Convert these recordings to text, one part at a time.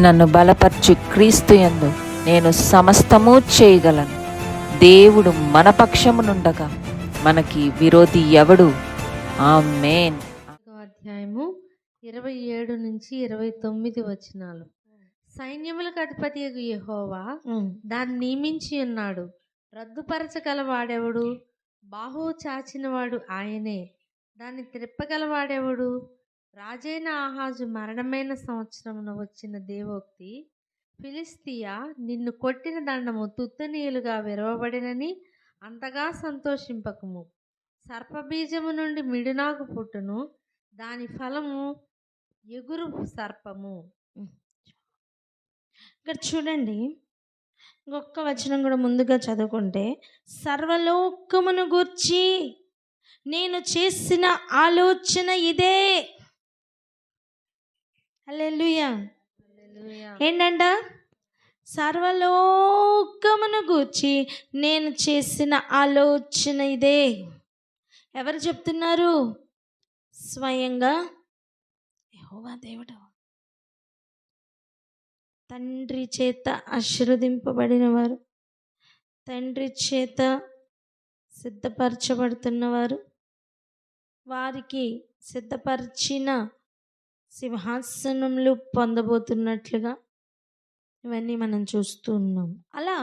నన్ను బలపరచు క్రీస్తు యందు నేను సమస్తము చేయగలను. దేవుడు మన పక్షమునుండగా మనకి విరోధి ఎవడు? ఆమేన్. అధ్యాయము 27 నుంచి 29 వచనాలు. సైన్యములకు అధిపతియగు యెహోవా దాన్ని నియమించి ఉన్నాడు. రద్దుపరచగలవాడెవడు? బాహువు చాచినవాడు ఆయనే. దాన్ని త్రిప్పగలవాడెవడు? రాజైన ఆహాజు మరణమైన సంవత్సరమున వచ్చిన దేవోక్తి, ఫిలిష్తియా, నిన్ను కొట్టిన దండము తుత్తనీయులుగా విరవబడినని అంతగా సంతోషింపకము. సర్పబీజము నుండి మిడునాకు పుట్టును, దాని ఫలము ఎగురు సర్పము. ఇక్కడ చూడండి, ఇంకొక వచనం కూడా ముందుగా చదువుకుంటే, సర్వలోకమును గూర్చి నేను చేసిన ఆలోచన ఇదే. హల్లెలూయా. ఏంటంట? సర్వలోకమును గూర్చి నేను చేసిన ఆలోచన ఇదే. ఎవరు చెప్తున్నారు? స్వయంగా యెహోవా దేవుడు. తండ్రి చేత ఆశీర్వదింపబడిన వారు, తండ్రి చేత సిద్ధపరచబడుతున్నవారు, వారికి సిద్ధపరిచిన సింహాసనములు పొందబోతున్నట్లుగా ఇవన్నీ మనం చూస్తూ ఉన్నాం. అలా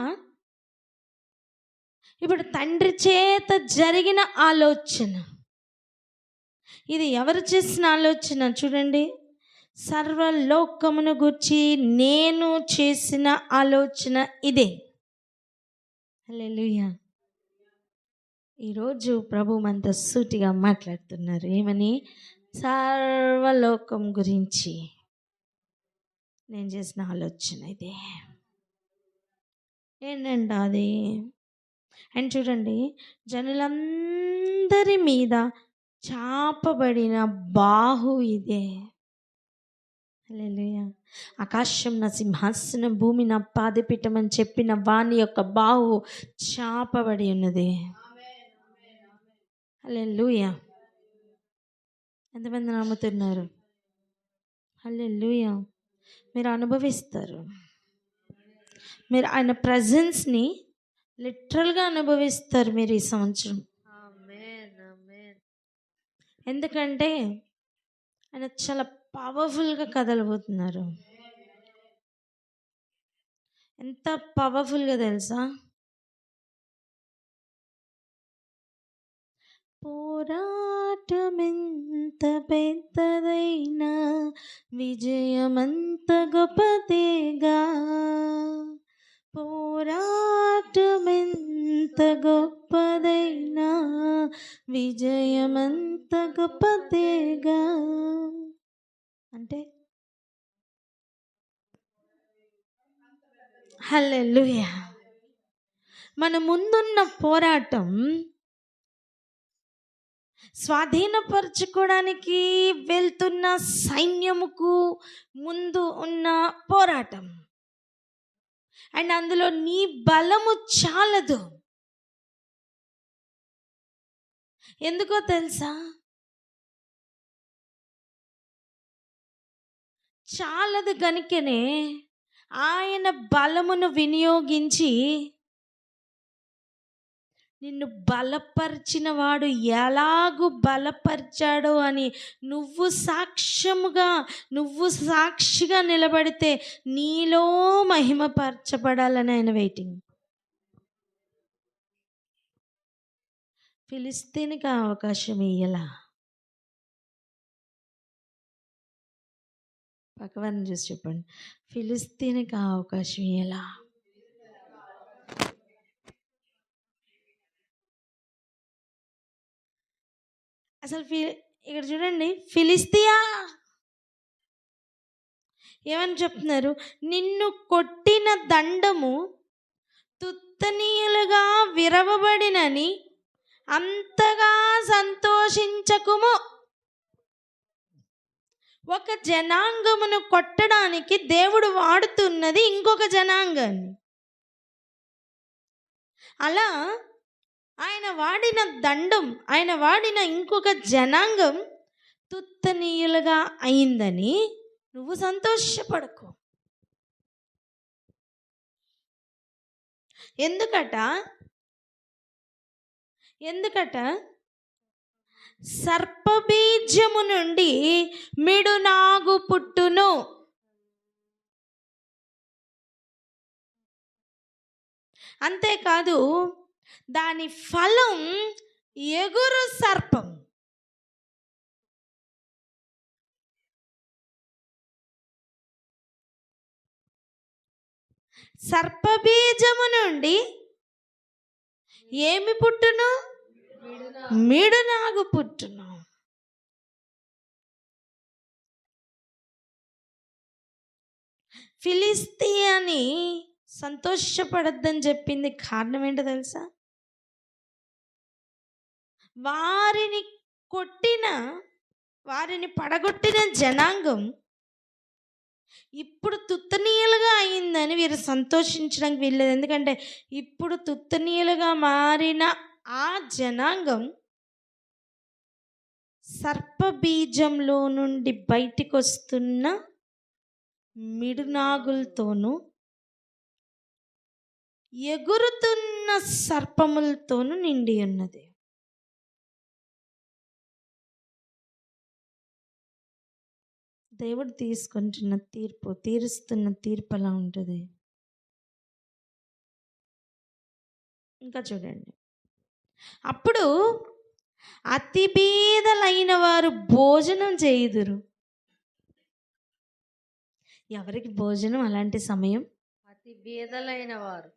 ఇప్పుడు తండ్రి చేత జరిగిన ఆలోచన, ఇది ఎవరు చేసిన ఆలోచన? చూడండి, సర్వలోకమును గురించి నేను చేసిన ఆలోచన ఇదే. హల్లెలూయా. ఈరోజు ప్రభు మనతో సూటిగా మాట్లాడుతున్నారు. ఏమని? సర్వలోకం గురించి నేను చేసిన ఆలోచన ఇదే. ఏంటంట అది? అండ్ చూడండి, జనులందరి మీద చాపబడిన బాహు ఇదే. హల్లెలూయా. ఆకాశం నా సింహాసనం, భూమి నా పాదపీఠం అని చెప్పిన వాని యొక్క బాహు చాపబడి ఉన్నది. హల్లెలూయా. ఎంతమంది నమ్ముతున్నారు? హల్లెలూయా. మీరు అనుభవిస్తారు. మీరు ఆయన ప్రజెన్స్ని లిటరల్గా అనుభవిస్తారు మీరు ఈ సంవత్సరం. ఎందుకంటే ఆయన చాలా పవర్ఫుల్గా కదలబోతున్నారు. ఎంత పవర్ఫుల్గా తెలుసా? పోరాటమెంత పెద్దదైనా విజయమంత గొప్పదేగా. పోరాటమెంత గొప్పదైనా విజయమంత గొప్పదేగా. అంటే హల్లెలూయా. మన ముందున్న పోరాటం స్వాధీనపరచుకోవడానికి వెళ్తున్న సైన్యముకు ముందు ఉన్న పోరాటం. అండ్ అందులో నీ బలము చాలదు. ఎందుకో తెలుసా? చాలదు గనుకనే ఆయన బలమును వినియోగించి నిన్ను బలపరిచిన వాడు ఎలాగూ బలపరిచాడో అని నువ్వు సాక్షిగా నిలబడితే నీలో మహిమపరచబడాలని ఆయన వెయిటింగ్. ఫిలిష్తీనికి అవకాశం ఇయ్యలా. పక్కవారిని చూసి చెప్పండి, ఫిలిష్తీనికి అవకాశం ఇయ్యలా. అసలు ఇక్కడ చూడండి, ఫిలిష్తియా ఏమని చెప్తున్నారు? నిన్ను కొట్టిన దండము తుత్తనీయులుగా విరవబడినని అంతగా సంతోషించకుము. ఒక జనాంగమును కొట్టడానికి దేవుడు వాడుతున్నది ఇంకొక జనాంగాన్ని. అలా ఆయన వాడిన దండం, ఆయన వాడిన ఇంకొక జనాంగం తుత్తనీయులుగా అయిందని నువ్వు సంతోషపడకు. ఎందుకట సర్పబీజము నుండి మిడునాగు పుట్టును. అంతేకాదు దాని ఫలం ఎగురు సర్పం. సర్పబీజము నుండి ఏమి పుట్టును? మిడునాగు పుట్టును. ఫిలిస్తీయని సంతోషపడద్దని చెప్పింది కారణం ఏంటో తెలుసా? వారిని పడగొట్టిన జనాంగం ఇప్పుడు తుత్తనీయులుగా అయిందని వీరు సంతోషించడానికి వీల్లేదు. ఎందుకంటే ఇప్పుడు తుత్తనీయులుగా మారిన ఆ జనాంగం సర్పబీజంలో నుండి బయటికి వస్తున్న మిడునాగులతోనూ ఎగురుతున్న సర్పములతోనూ నిండి ఉన్నది. దేవుడు తీరుస్తున్న తీర్పు ఎలా ఉంటుంది? ఇంకా చూడండి, అప్పుడు అతి బీదలైన వారు భోజనం చేయుదురు. ఎవరికి భోజనం అలాంటి సమయం? అతి బీదలైన వారు.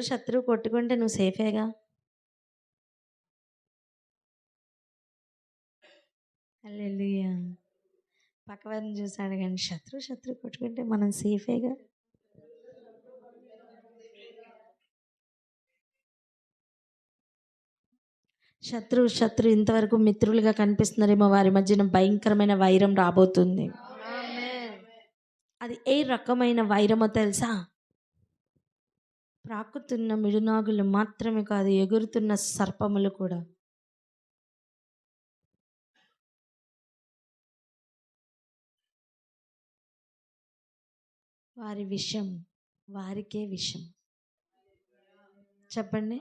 శత్రువు కొట్టుకుంటే నువ్వు సేఫేగా. హల్లెలూయా. పక్కవారిని చూసాడు కానీ శత్రువు కొట్టుకుంటే మనం సేఫేగా. శత్రు ఇంతవరకు మిత్రులుగా కనిపిస్తున్నారేమో, వారి మధ్యన భయంకరమైన వైరం రాబోతుంది. అది ఏ రకమైన వైరమో తెలుసా? ప్రాకుతున్న మిడునాగులు మాత్రమే కాదు, ఎగురుతున్న సర్పములు కూడా. వారి విషం వారికే విషం. చెప్పండి,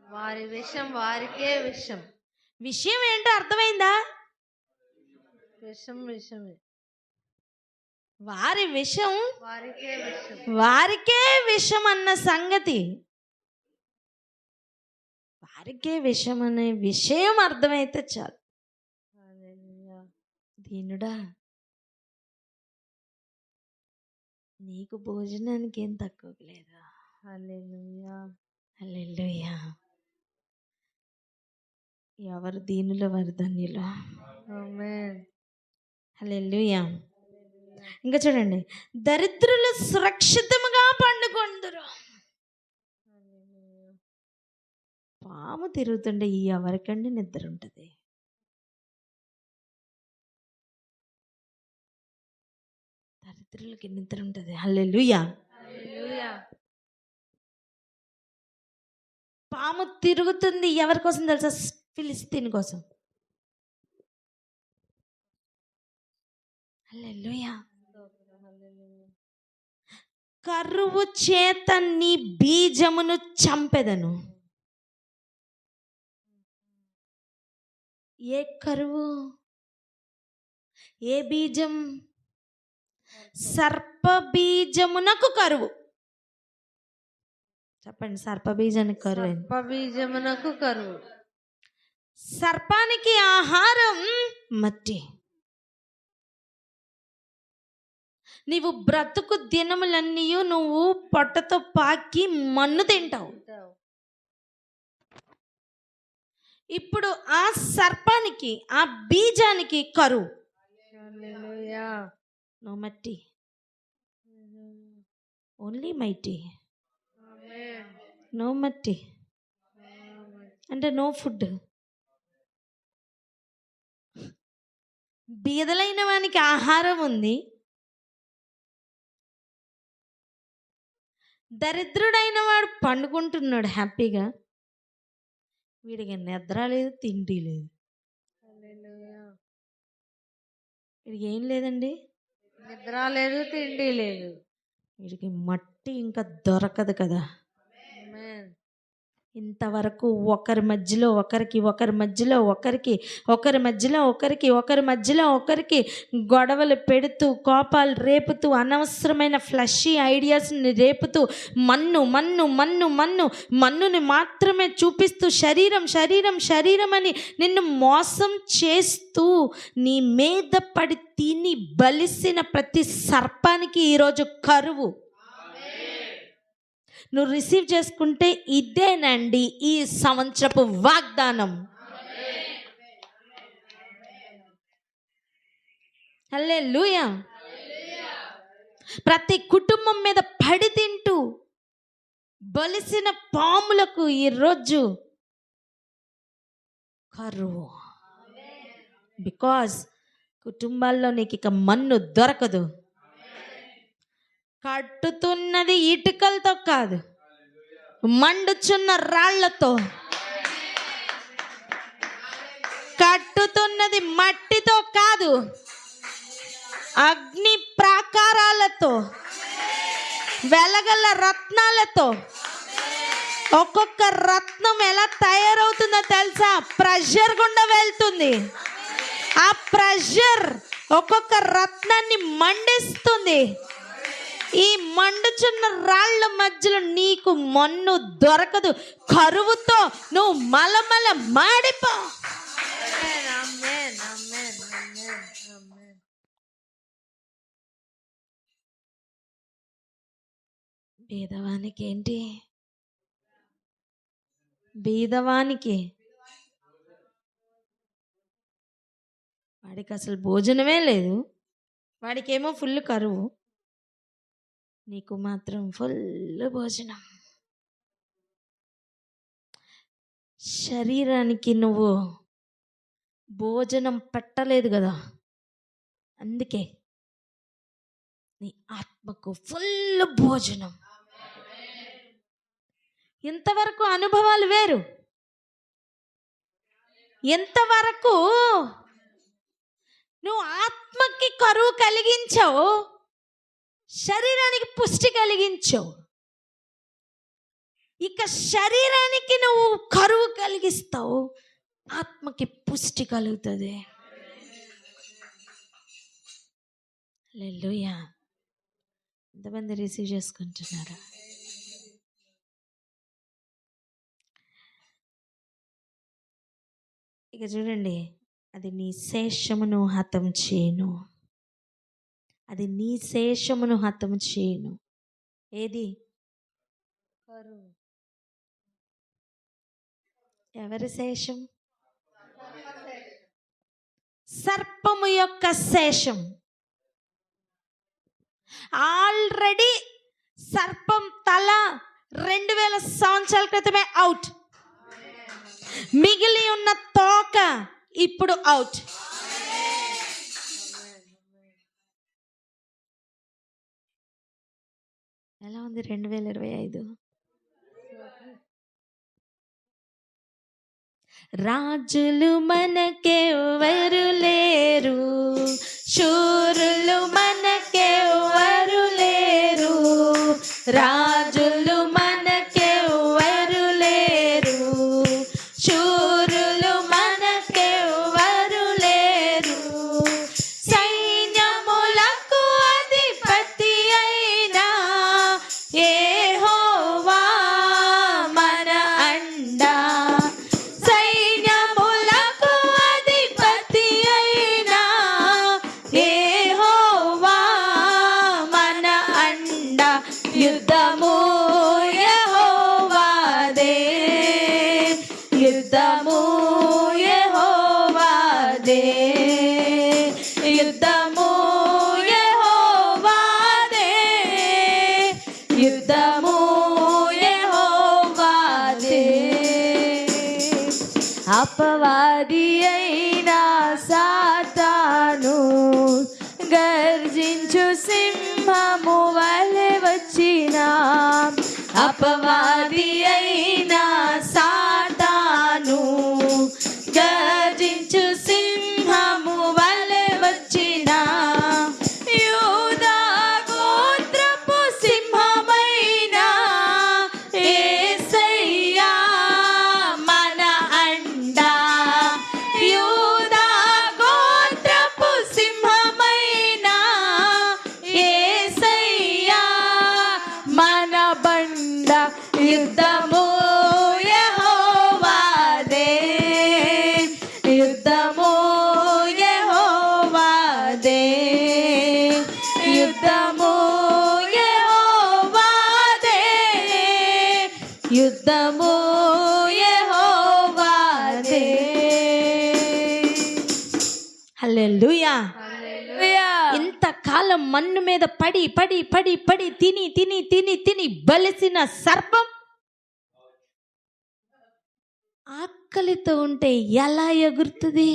వారి విషం వారికే విషం. విషయం ఏంటో అర్థమైందా? విషమే. వారి విషం వారికే విషం అన్న సంగతి, వారికే విషం అనే విషయం అర్థమైతే చాలు. దీనుడా, నీకు భోజనానికి ఏం తక్కువ లేదా? హల్లెలూయా. హల్లెలూయా. ఎవరు దీనుల వారు ధన్యులు. ఆమేన్. హల్లెలూయా. ఇంకా చూడండి, దరిద్రులు సురక్షితముగా పండుకొందురు. పాము తిరుగుతుండే ఎవరికండి నిద్ర ఉంటుంది? దరిద్రులకి నిద్ర ఉంటుంది. హల్లెలూయా. పాము తిరుగుతుంది ఎవరి కోసం తెలుసా? ఫిలిస్తీన్ కోసం. హల్లెలూయా. కరువు చేత నీ బీజమును చంపెదను. ఏ కరువు? ఏ బీజం? సర్పబీజమునకు కరువు. చెప్పండి, సర్పబీజానికి కరువు. సర్పబీజమునకు కరువు. సర్పానికి ఆహారం మట్టి. నీవు బ్రతుకు దినములన్నీ నువ్వు పొట్టతో పాకి మన్ను తింటావు. ఇప్పుడు ఆ సర్పానికి, ఆ బీజానికి కరువు. నో మట్టి, ఓన్లీ మైటీ. నో మట్టి అంటే నో ఫుడ్. బీదలైన వానికి ఆహారం ఉంది, దరిద్రుడైన వాడు పండుకుంటున్నాడు హ్యాపీగా. వీడికి నిద్ర లేదు, తిండి లేదు. వీడికి ఏం లేదండి? నిద్ర లేదు, తిండి లేదు. వీడికి మట్టి ఇంకా దొరకదు కదా. ఆమేన్. ఇంతవరకు ఒకరి మధ్యలో ఒకరికి గొడవలు పెడుతూ, కోపాలు రేపుతూ, అనవసరమైన ఫ్లషీ ఐడియాస్ని రేపుతూ, మన్నుని మాత్రమే చూపిస్తూ, శరీరం అని నిన్ను మోసం చేస్తూ, నీ మీద పడి తిని బలిసిన ప్రతి సర్పానికి ఈరోజు కరువు. నువ్వు రిసీవ్ చేసుకుంటే ఇదేనండి ఈ సంవత్సరపు వాగ్దానం. హల్లెలూయా. ప్రతి కుటుంబం మీద పడి తింటూ బలిసిన పాములకు ఈరోజు కరువు. బికాజ్ కుటుంబాల్లో నీకు ఇక మన్ను దొరకదు. కట్టుతున్నది ఇటుకలతో కాదు, మండుచున్న రాళ్లతో. కట్టుతున్నది మట్టితో కాదు, అగ్ని ప్రాకారాలతో, వెలగల రత్నాలతో. ఒక్కొక్క రత్నం ఎలా తయారవుతుందో తెలుసా? ప్రెషర్ గుండా వెళ్తుంది. ఆ ప్రెషర్ ఒక్కొక్క రత్నాన్ని మండిస్తుంది. ఈ మండుచున్న రాళ్ల మధ్యలో నీకు మన్ను దొరకదు. కరువుతో నువ్వు మలమల మాడిపో. ఆమేన్, ఆమేన్, ఆమేన్, ఆమేన్. బీదవానికి ఏంటి? బీదవానికి వాడికి అసలు భోజనమే లేదు, వాడికేమో ఫుల్ కరువు, నీకు మాత్రం ఫుల్ భోజనం. శరీరానికి నువ్వు భోజనం పెట్టలేదు కదా, అందుకే నీ ఆత్మకు ఫుల్ భోజనం. ఇంతవరకు అనుభవాలు వేరు. ఎంతవరకు నువ్వు ఆత్మకి కరువు కలిగించావు, శరీరానికి పుష్టి కలిగించావు. ఇక శరీరానికి నువ్వు కరువు కలిగిస్తావు, ఆత్మకి పుష్టి కలుగుతుంది. హల్లెలూయా. ఎంతమంది రిసీవ్ చేసుకుంటున్నారు? ఇక చూడండి, అది నీ శేషమును హతం చేయను. అది నీ శేషమును హతం చేయను. ఏది? కరువు. ఎవరి శేషం? సర్పము యొక్క శేషం. ఆల్రెడీ సర్పం తల 2000 సంవత్సరాల క్రితమే అవుట్. మిగిలి ఉన్న తోక ఇప్పుడు అవుట్. ఎలా ఉంది 2025? రాజులు మనకెవరు లేరు, శూరులు మనకెవరు లేరు. రాజులు మనకెవరు లేరు, శూరులు మనకెవరు లేరు. సైన్యములకు అధిపతి అయిన యెహోవా మన అండా. సైన్యములకు అధిపతి అయిన యెహోవా మన అండా. యుద్ధము యెహోవాదే, యుద్ధము యెహోవాదే, యుద్ధము యెహోవాదే, యుద్ధము యెహోవాదే. అపవాది అయిన సాతాను గర్జించు సింహము వలె వచ్చిన. అపవాది అయిన సాతాను గర్జించు సింహము వలె వచ్చిన. యూదా గోత్రపు సింహమైన యేసు కాల మన్ను మీద పడి పడి పడి పడి తిని తిని తిని తిని బలిసిన సర్పం ఆకలితో ఉంటే ఎలా ఎగురుతుంది?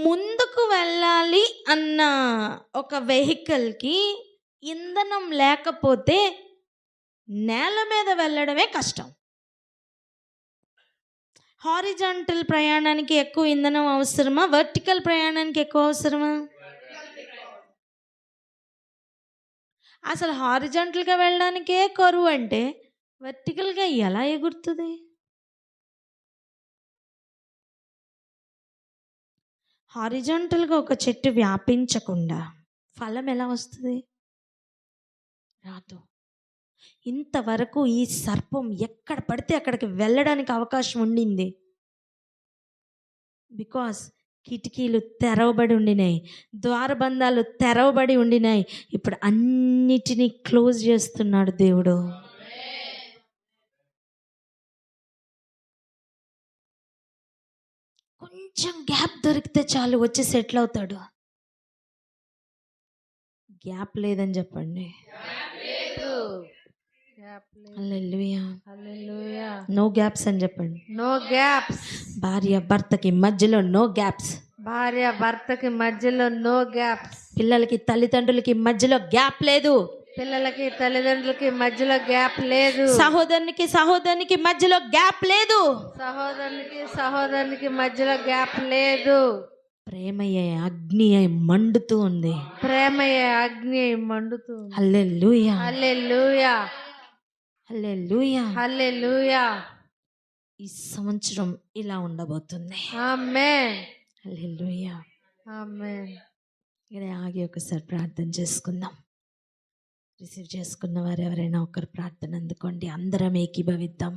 ముందుకు వెళ్ళాలి అన్న ఒక వెహికల్కి ఇంధనం లేకపోతే నేల మీద వెళ్ళడమే కష్టం. హారిజాంటల్ ప్రయాణానికి ఎక్కువ ఇంధనం అవసరమా, వర్టికల్ ప్రయాణానికి ఎక్కువ అవసరమా? అసలు హారిజాంటల్గా వెళ్ళడానికే కరువు అంటే వర్టికల్గా ఎలా ఎగురుతుంది? హారిజాంటల్గా ఒక చెట్టు వ్యాపించకుండా ఫలం ఎలా వస్తుంది? రాదు. ఇంతవరకు ఈ సర్పం ఎక్కడ పడితే అక్కడికి వెళ్ళడానికి అవకాశం ఉండింది. బికాస్ కిటికీలు తెరవబడి ఉండినాయి, ద్వారబంధాలు తెరవబడి ఉండినాయి. ఇప్పుడు అన్నిటినీ క్లోజ్ చేస్తున్నాడు దేవుడు. కొంచెం గ్యాప్ దొరికితే చాలు వచ్చి సెటిల్ అవుతాడు. గ్యాప్ లేదని చెప్పండి. హల్లెలూయా. హల్లెలూయా. నో గ్యాప్స్ అని చెప్పండి. No gaps. భార్య భర్తకి మధ్యలో నో గ్యాప్స్. భార్య భర్తకి మధ్యలో నో గ్యాప్స్. పిల్లలకి తల్లిదండ్రులకి మధ్యలో గ్యాప్ లేదు. పిల్లలకి తల్లిదండ్రులకి మధ్యలో గ్యాప్ లేదు. సహోదరునికి మధ్యలో గ్యాప్ లేదు. సహోదరునికి మధ్యలో గ్యాప్ లేదు. ప్రేమయే అగ్ని అయి మండుతూ ఉంది. ప్రేమయే అగ్ని అయి మండుతూ. హల్లెలూయా. హల్లెలూయా. హల్లెలూయా. హల్లెలూయా. ఈ సంవత్సరం ఇలా ఉండబోతుంది. ఆమేన్. హల్లెలూయా. ఆమేన్. ఇక్కడ ఆగి ఒకసారి ప్రార్థన చేసుకుందాం. రిసీవ్ చేసుకున్న వారు ఎవరైనా ఒకరు ప్రార్థన అందుకోండి. అందరం ఏకీభవిద్దాం.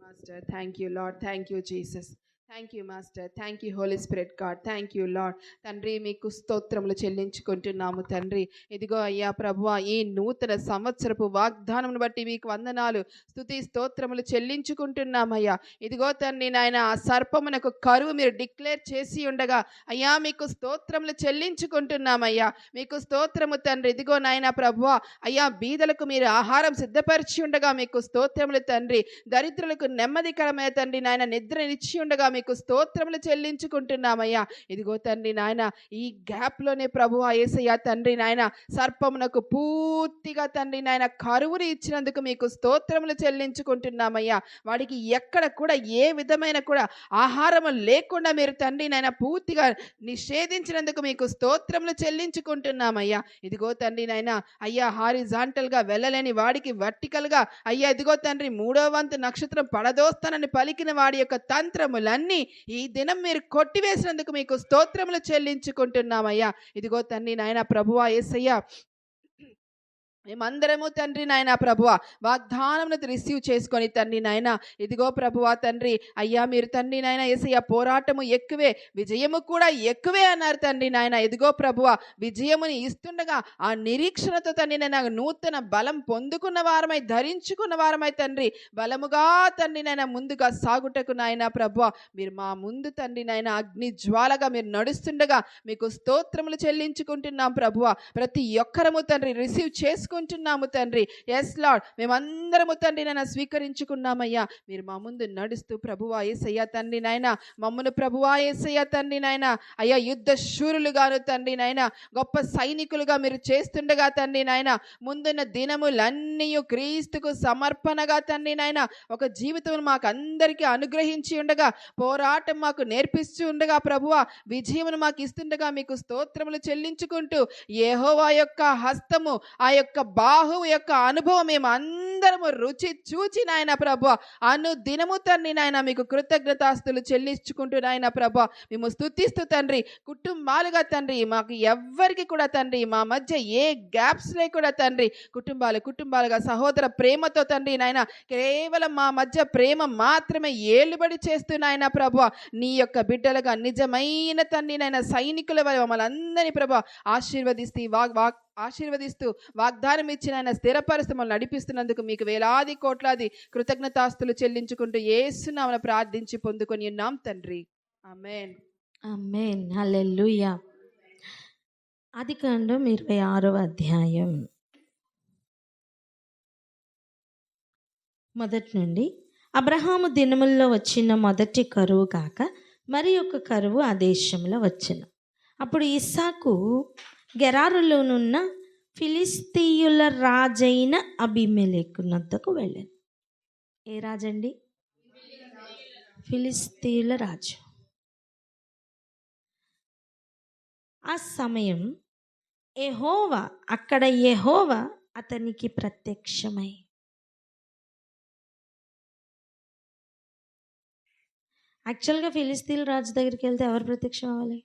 Master, thank you, Lord. Thank you, Jesus. Thank you master. Thank you Holy Spirit God. Thank you Lord. తండ్రి మీకు స్తోత్రములు చెల్లించుకుంటున్నాము తండ్రి. ఇదిగో అయ్యా ప్రభువా, ఈ నూతన సంవత్సరపు వాగ్దానమును బట్టి మీకు వందనాలు, స్తుతి స్తోత్రములు చెల్లించుకుంటున్నామయ్యా. ఇదిగో తండ్రి నాయన, ఆ సర్పమునకు కరువు మీరు డిక్లేర్ చేసి ఉండగా అయ్యా మీకు స్తోత్రములు చెల్లించుకుంటున్నామయ్యా. మీకు స్తోత్రము తండ్రి. ఇదిగో నాయన ప్రభువా, అయ్యా బీదలకు మీరు ఆహారం సిద్ధపరిచి ఉండగా మీకు స్తోత్రములు తండ్రి. దరిద్రులకు నెమ్మదికరమైన తండ్రి నాయన నిద్రనిచ్చి ఉండగా మీకు స్తోత్రములు చెల్లించుకుంటున్నామయ్యా. ఇదిగో తండ్రి నాయన, ఈ గ్యాప్లోనే ప్రభువా యేసయ్యా తండ్రి నాయన, సర్పమునకు పూర్తిగా తండ్రి నాయన కరువుని ఇచ్చినందుకు మీకు స్తోత్రములు చెల్లించుకుంటున్నామయ్యా. వాడికి ఎక్కడ కూడా ఏ విధమైన కూడా ఆహారము లేకుండా మీరు తండ్రి నాయన పూర్తిగా నిషేధించినందుకు మీకు స్తోత్రములు చెల్లించుకుంటున్నామయ్యా. ఇదిగో తండ్రి నాయన, అయ్యా హారిజాంటల్గా వెళ్ళలేని వాడికి వర్టికల్గా అయ్యా ఇదిగో తండ్రి 3వ వంతు నక్షత్రం పడదోస్తానని పలికిన వాడి యొక్క తంత్రములన్నీ ఈ దినం మీరు కొట్టివేసినందుకు మీకు స్తోత్రములు చెల్లించుకుంటున్నామయ్యా. ఇదిగో తండ్రి నాయన ప్రభువా యేసయ్యా, మేమందరము తండ్రి నాయన ప్రభువా వాగ్దానమును రిసీవ్ చేసుకొని తండ్రి నాయన, ఇదిగో ప్రభువా తండ్రి అయ్యా మీరు తండ్రి నాయన యేసయ్య పోరాటము ఎక్కువే విజయము కూడా ఎక్కువే అన్నారు తండ్రి నాయన. ఇదిగో ప్రభువా విజయముని ఇస్తుండగా ఆ నిరీక్షణతో తండ్రి నాయన నూతన బలం పొందుకున్న వారమై ధరించుకున్న వారమై తండ్రి బలముగా తండ్రి నాయన ముందుగా సాగుటకు నాయన ప్రభువా మీరు మా ముందు తండ్రి నాయన అగ్ని జ్వాలగా మీరు నడుస్తుండగా మీకు స్తోత్రములు చెల్లించుకుంటున్నాం ప్రభువా. ప్రతి ఒక్కరము తండ్రి రిసీవ్ చేసుకుంటున్నాము తండ్రి. ఎస్ లార్డ్, మేమందరము తండ్రి నాయన స్వీకరించుకున్నామయ్యా. మీరు మా ముందు నడుస్తూ ప్రభువా యేసయ్య తండ్రి నాయన మమ్మను ప్రభువా యేసయ్య తండ్రి నాయన అయ్యా యుద్ధ శూరులుగాను తండ్రి నాయన గొప్ప సైనికులుగా మీరు చేస్తుండగా తండ్రి నాయన ముందున్న దినములన్నీ క్రీస్తుకు సమర్పణగా తండ్రి నాయన ఒక జీవితం మాకు అందరికీ అనుగ్రహించి ఉండగా పోరాటం మాకు నేర్పిస్తూ ఉండగా ప్రభువా విజయమును మాకు ఇస్తుండగా మీకు స్తోత్రములు చెల్లించుకుంటూ యెహోవా యొక్క హస్తము ఆ యొక్క బాహువు యొక్క అనుభవం మేము అందరము రుచి చూచి నాయన ప్రభువా అను దినము తండ్రి నాయన మీకు కృతజ్ఞతాస్తులు చెల్లించుకుంటూ నాయన ప్రభువా మేము స్తుతిస్తూ తండ్రి కుటుంబాలుగా తండ్రి మాకు ఎవ్వరికి కూడా తండ్రి మా మధ్య ఏ గ్యాప్స్ లేకుండా తండ్రి కుటుంబాలుగా సహోదర ప్రేమతో తండ్రి నాయన కేవలం మా మధ్య ప్రేమ మాత్రమే ఏలుబడి చేస్తూ నాయన ప్రభువా నీ యొక్క బిడ్డలుగా నిజమైన తండ్రి నాయన సైనికుల వల్ల మమ్మల్ని అందరినీ ప్రభువా ఆశీర్వదిస్తూ ఆశీర్వదిస్తూ వాగ్దానం ఇచ్చిన ఆయన స్థిరపరుస్తూ మమ్మల్ని నడిపిస్తున్నందుకు మీకు వేలాది కోట్లాది కృతజ్ఞతాస్తులు చెల్లించుకుంటూ యేసునామమున ప్రార్థించి పొందుకొని ఉన్నాం తండ్రి. ఆమేన్. ఆమేన్. హల్లెలూయా. ఆదికాండం 26వ అధ్యాయం మొదటి నుండి. అబ్రహాము దినముల్లో వచ్చిన మొదటి కరువు కాక మరి ఒక కరువు ఆ దేశంలో వచ్చెను. అప్పుడు ఇస్సాకు గెరారులోనున్న ఫిలిస్తీయుల రాజైన అబీమెలెకు నద్దకు వెళ్ళాను. ఏ రాజండి? ఫిలిస్తీయుల రాజు. ఆ సమయం యెహోవా అతనికి ప్రత్యక్షమై, యాక్చువల్గా ఫిలిస్తీన్ రాజు దగ్గరికి వెళ్తే ఎవరు ప్రత్యక్షం అవ్వాలి?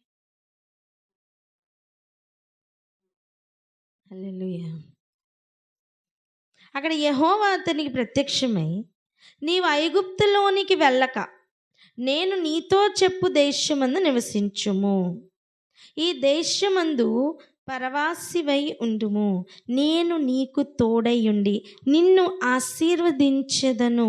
హల్లెలూయా. అక్కడ యెహోవా అతనికి ప్రత్యక్షమై, నీవు ఐగుప్తులోనికి వెళ్ళక నేను నీతో చెప్పు దేశమందు నివసించుము. ఈ దేశమందు పరవాసివై ఉండుము. నేను నీకు తోడై ఉండి నిన్ను ఆశీర్వదించెదను.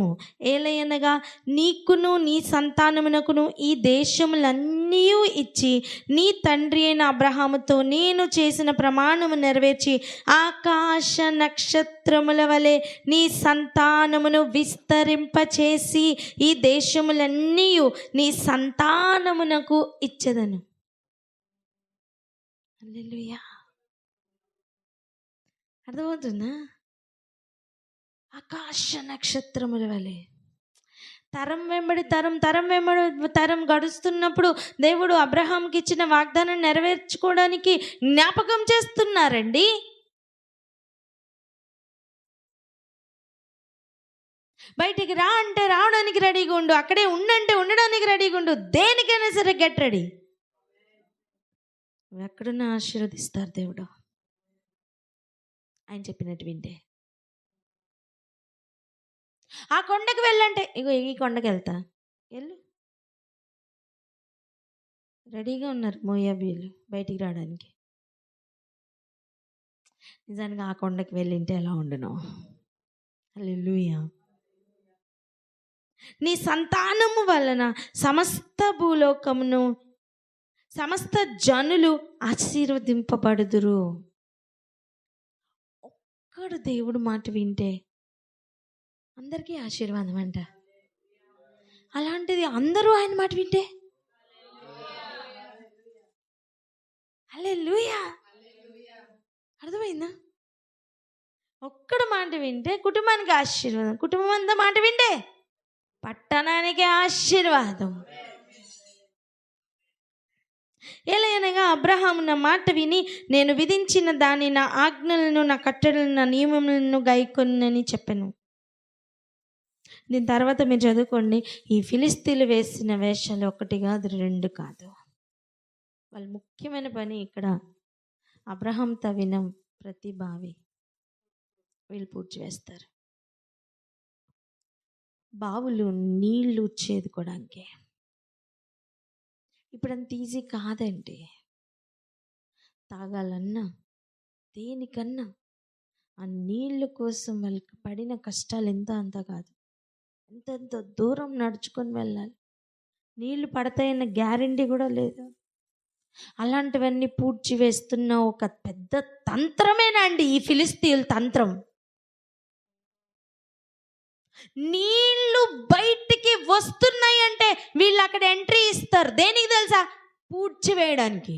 ఏలయనగా నీకును నీ సంతానమునకును ఈ దేశములన్నీ ఇచ్చి నీ తండ్రి అయిన అబ్రహాముతో నేను చేసిన ప్రమాణము నెరవేర్చి ఆకాశ నక్షత్రముల వలె నీ సంతానమును విస్తరింపచేసి ఈ దేశములన్నీ నీ సంతానమునకు ఇచ్చెదను. హల్లెలూయా. అర్థమవుతుందా? ఆకాశ నక్షత్రముల వలె తరం వెంబడి తరం గడుస్తున్నప్పుడు దేవుడు అబ్రహాంకి ఇచ్చిన వాగ్దానం నెరవేర్చుకోవడానికి జ్ఞాపకం చేస్తున్నారండి. బయటికి రా అంటే రావడానికి రెడీగా ఉండు, అక్కడే ఉండంటే ఉండడానికి రెడీగా ఉండు, దేనికైనా సరే గెట్ రెడీ. ఎక్కడున్నా ఆశీర్వదిస్తారు దేవుడు, ఆయన చెప్పినట్టు వింటే. ఆ కొండకు వెళ్ళంటే ఇగో ఈ కొండకి వెళ్తా, వెళ్ళు. రెడీగా ఉన్నారు మోయాబీలు బయటికి రావడానికి. నిజానికి ఆ కొండకి వెళ్ళింటే ఎలా ఉండును. హల్లెలూయా. నీ సంతానము వలన సమస్త భూలోకమును సమస్త జనులు ఆశీర్వదింపబడుదురు. ఒక్కడు దేవుడు మాట వింటే అందరికీ ఆశీర్వాదం అంట. అలాంటిది అందరూ ఆయన మాట వింటే హల్లెలూయా. అర్థమైందా? ఒక్కడు మాట వింటే కుటుంబానికి ఆశీర్వాదం, కుటుంబం అంతా మాట వింటే పట్టణానికి ఆశీర్వాదం. ఎలాగనగా అబ్రహాము నా మాట విని నేను విధించిన దాని నా ఆజ్ఞలను నా కట్టడలను నా నియమములను గైకొనని చెప్పాను. దీని తర్వాత మీరు చదువుకోండి. ఈ ఫిలిస్తీన్లు వేసిన వేషాలు 1 కాదు 2 కాదు. వాళ్ళ ముఖ్యమైన పని ఇక్కడ అబ్రహాం తవ్విన ప్రతి బావి వీళ్ళు పూడ్చి వేస్తారు. బావులు నీళ్లు చేదుకోవడానికి ఇప్పుడు అంత ఈజీ కాదండి. తాగాలన్నా దేనికన్నా ఆ నీళ్ళ కోసం వాళ్ళకి పడిన కష్టాలు అంత కాదు. ఎంతెంత దూరం నడుచుకొని వెళ్ళాలి, నీళ్లు పడతాయన్న గ్యారెంటీ కూడా లేదు. అలాంటివన్నీ పూడ్చి వేస్తున్న ఒక పెద్ద తంత్రమేనండి ఈ ఫిలిస్తీన్ తంత్రం. నీళ్లు బయటికి వస్తున్నాయి అంటే వీళ్ళు అక్కడ ఎంట్రీ ఇస్తారు. దేనికి తెలుసా? పూడ్చి వేయడానికి.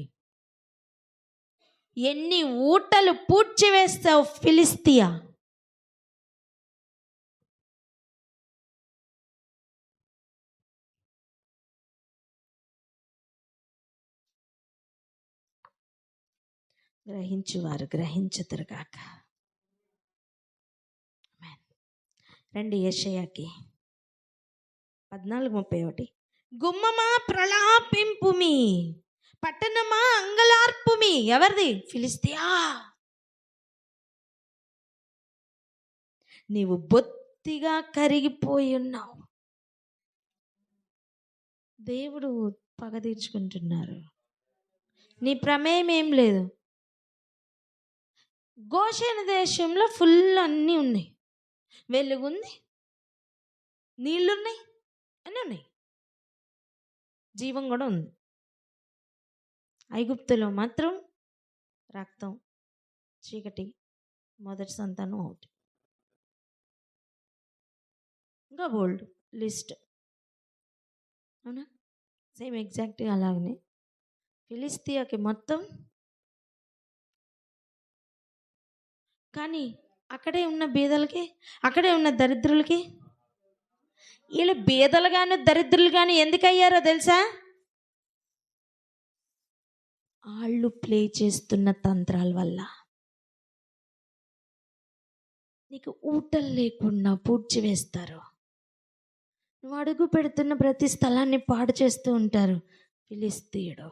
ఎన్ని ఊటలు పూడ్చి వేస్తావు ఫిలిస్తియా. గ్రహించువారు గ్రహించుదురుగాక. రండి యెషయాకి 14:31. గుమ్మమా ప్రలాపింపుమి, పట్టణమా అంగలార్పుమి. ఎవరిది? ఫిలిస్తియా. నీవు బొత్తిగా కరిగిపోయి ఉన్నావు. దేవుడు పగ తీర్చుకుంటున్నారు. నీ ప్రమేయం ఏం లేదు. గోషెను దేశంలో ఫుల్ అన్నీ ఉన్నాయి. వెలుగుంది, నీళ్లున్నాయి, అన్నీ ఉన్నాయి, జీవం కూడా ఉంది. ఐగుప్తులో మాత్రం రక్తం, చీకటి, మొదటి సంతానం ఒకటి. ఇంకా బోల్డ్ లిస్ట్. అవునా? సేమ్ ఎగ్జాక్ట్గా అలాగనే ఫిలిస్తియాకి మొత్తం. కానీ అక్కడే ఉన్న బీదలకి, అక్కడే ఉన్న దరిద్రులకి, వీళ్ళు బీదలు కానీ దరిద్రులు కానీ ఎందుకు అయ్యారో తెలుసా? వాళ్ళు ప్లే చేస్తున్న తంత్రాల వల్ల. నీకు ఊటలు లేకుండా పూడ్చి వేస్తారు. నువ్వు అడుగు పెడుతున్న ప్రతి స్థలాన్ని పాడు చేస్తూ ఉంటారు. ఫిలిస్తీయుడు,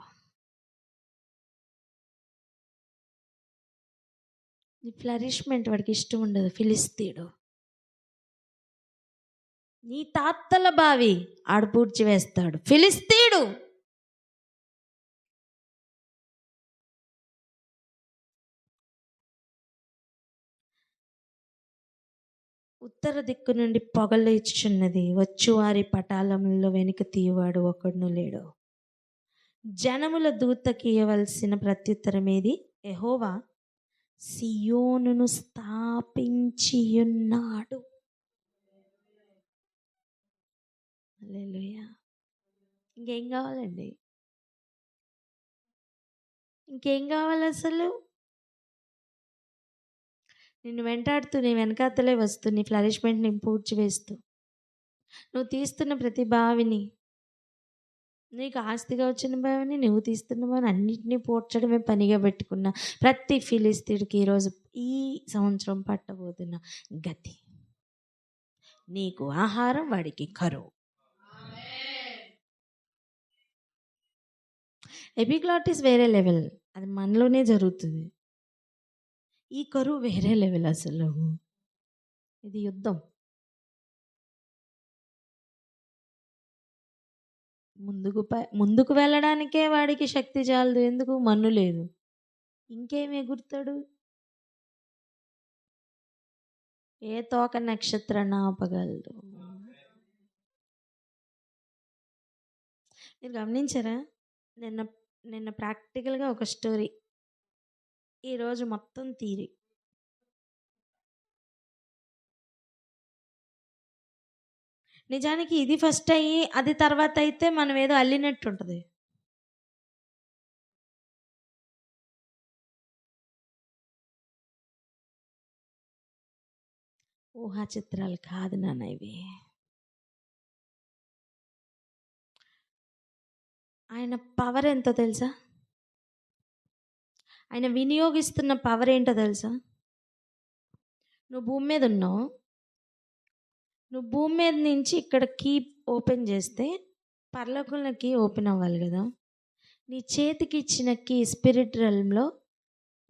నీ ఫ్లరిష్మెంట్ వాడికి ఇష్టం ఉండదు. ఫిలిస్తీయుడు, నీ తాతల బావి ఆడు పూడ్చి వేస్తాడు. ఫిలిస్తీయుడు. ఉత్తర దిక్కు నుండి పొగలేచుచున్నది, వచ్చువారి పటాలంలో వెనుక తీయవాడు ఒకడును లేడు. జనముల దూతకి ఇవ్వవలసిన ప్రత్యుత్తరం ఏది? యెహోవా సియోనును స్థాపించియున్నాడు. హల్లెలూయా. ఇంకేం కావాలండి? ఇంకేం కావాలి అసలు? నిన్ను వెంటాడుతూ నీ వెనకాతలే వస్తూ నీ ఫ్లరిష్మెంట్ని పూడ్చి వేస్తూ, నువ్వు తీస్తున్న ప్రతి బావిని, నీకు ఆస్తిగా వచ్చిన బావిని, నువ్వు తీస్తున్న బావిని అన్నింటినీ పూడ్చడమే పనిగా పెట్టుకున్న ప్రతి ఫిలిస్తీయుడికి ఈరోజు ఈ సంవత్సరం పట్టబోతున్న గతి, నీకు ఆహారం, వాడికి కరువు. ఎపిగ్లాటిస్ వేరే లెవెల్, అది మనలోనే జరుగుతుంది. ఈ కరువు వేరే లెవెల్. అసలు ఇది యుద్ధం. ముందుకు వెళ్ళడానికే వాడికి శక్తి చాలదు. ఎందుకు? మన్ను లేదు. ఇంకేమి ఎగురుతాడు? ఏ తోక నక్షత్రాన్ని ఆపగలడు? మీరు గమనించారా? నిన్న ప్రాక్టికల్గా ఒక స్టోరీ, ఈరోజు మొత్తం థియరీ. నిజానికి ఇది ఫస్ట్ అయ్యి అది తర్వాత అయితే మనం ఏదో అల్లినట్టు ఉంటుంది. ఊహా చిత్రాలు కాదు నాన్న ఇవి. ఆయన పవర్ ఎంతో తెలుసా? ఆయన వినియోగిస్తున్న పవర్ ఏంటో తెలుసా? నువ్వు భూమి మీద ఉన్నావు, నువ్వు భూమి మీద నుంచి ఇక్కడ కీ ఓపెన్ చేస్తే పరలోకంలో కీ ఓపెన్ అవ్వాలి కదా. నీ చేతికి ఇచ్చిన కీ స్పిరిట్ రెల్మ్లో,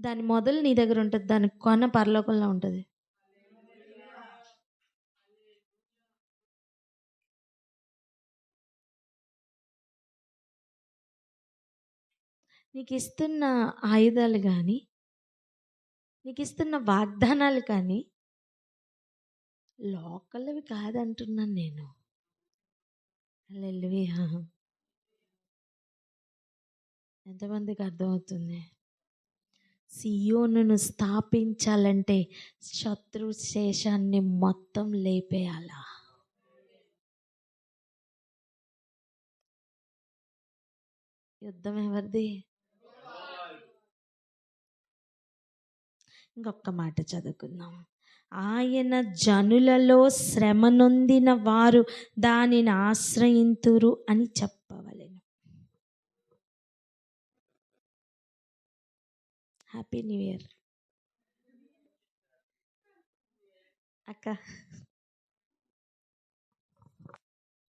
దాని మొదలు నీ దగ్గర ఉంటుంది, దాని కొన పరలోకంలో ఉంటుంది. నీకు ఇస్తున్న ఆయుధాలు కానీ, నీకు ఇస్తున్న వాగ్దానాలు కానీ లోకల్వి కాదంటున్నాను నేను. హల్లెలూయా. ఎంతమందికి అర్థమవుతుంది? సియోనును స్థాపించాలంటే శత్రు శేషాన్ని మొత్తం లేపేయాలా? యుద్ధం ఎవరిది? ఇంకొక మాట చదువుకుందాం. ఆయన జనులలో శ్రమ నొందిన వారు దానిని ఆశ్రయింతురు అని చెప్పవలెను. హ్యాపీ న్యూ ఇయర్ అక్క.